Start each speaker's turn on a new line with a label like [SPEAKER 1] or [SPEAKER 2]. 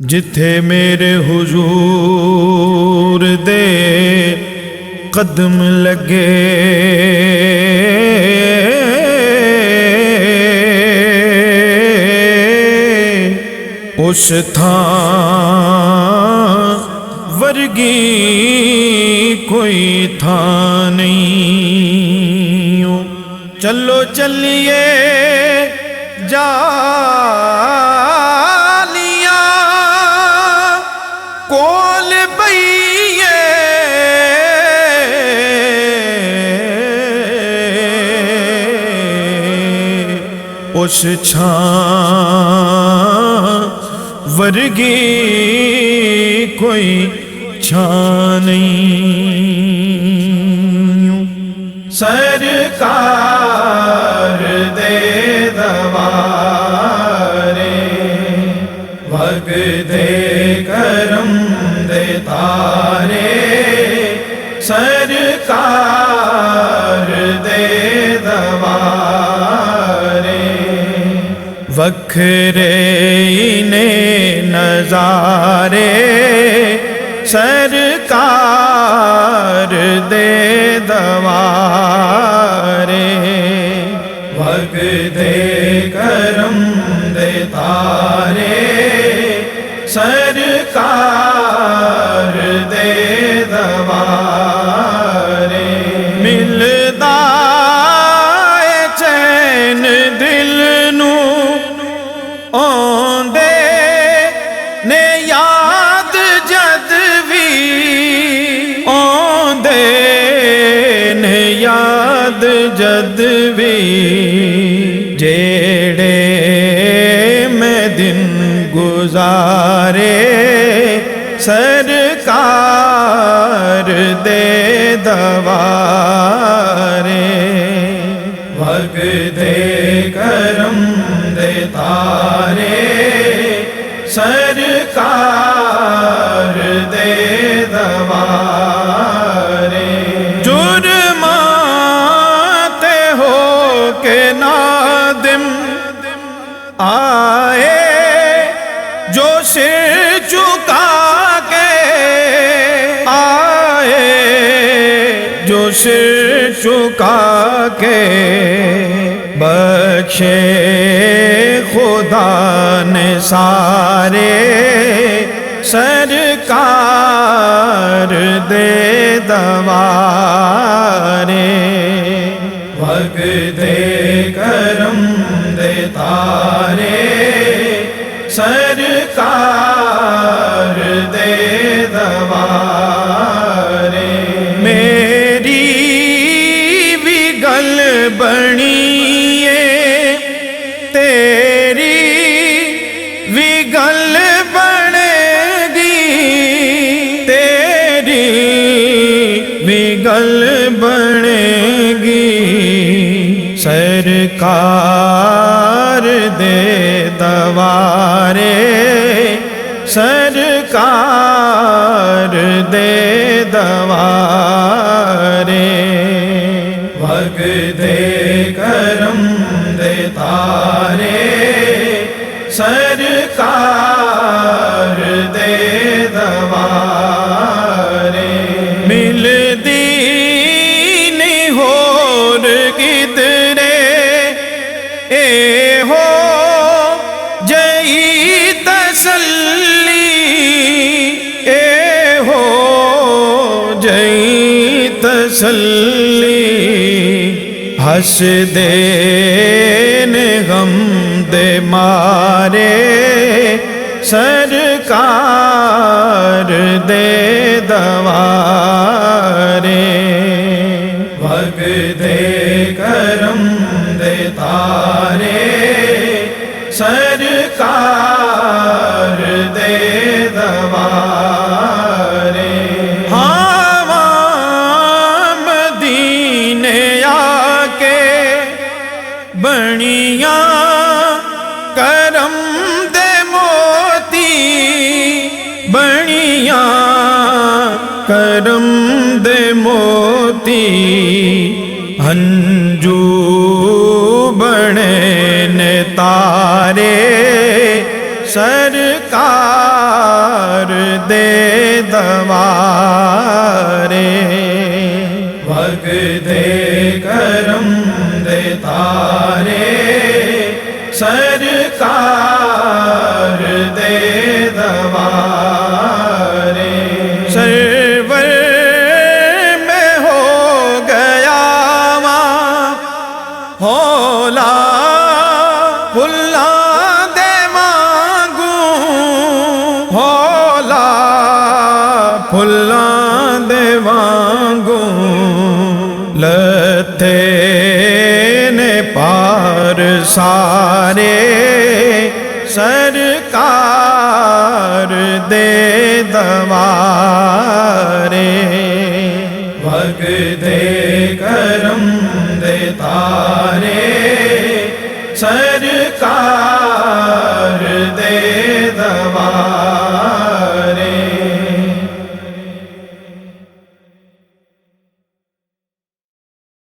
[SPEAKER 1] जिथे मेरे हुजूर दे कदम लगे उस थां वर्गी कोई थां नहीं। चलो चलिए जालियां कोल बइये उस छां वर्गी कोई छां नहीं। सरकार दे दवारे वग दे करम दे तारे सरकार दे दवारे वखरे ने नजारे सरकार दे दवारे वग दे करम दे तारे सरकार दे दवारे मिलदा ए चैन दिल नू आंदे ने याद जद भी आंदे ने याद जद भी जेड़े मैं दिन गुजारे सरकार दे दवारे वग दे करम दे तारे सरकार दे दवारे जुर्माते हो के नादिम आए जो सिर झुका के आए जो सिर झुका के बख्शे खुदा ने सारे सरकार दे दवारे वग दे करम दे तारे सरकार दे दवारे मेरी भी गल बनिए तेरी भी गल बनेगी तेरी भी गल बनेगी सरकार दे दवारे सरकार दे दवारे वग दे करम दे तारे सरकार दे दवारे मिलदी नहीं होर किधरे ए हो जई तसल्ली ए हो जई तसल्ली हस दे ने गम दे मारे सरकार दे दवारे वग दे करम दे तारे सरकार दे दवारे हावा मदीने आके बनिया करम दे मोती बनिया करम दे मोती हंजू बने ने तारे सरकार दे दवारे
[SPEAKER 2] वग दे करम दे तारे सरकार दे दवारे
[SPEAKER 1] सरवर में हो गया मां होला फुल्ला दे मांगू होला फुल्ला दे मांगू लथे ने पार सारे सरकार दे दवारे
[SPEAKER 2] वग दे करम दे तारे सरकार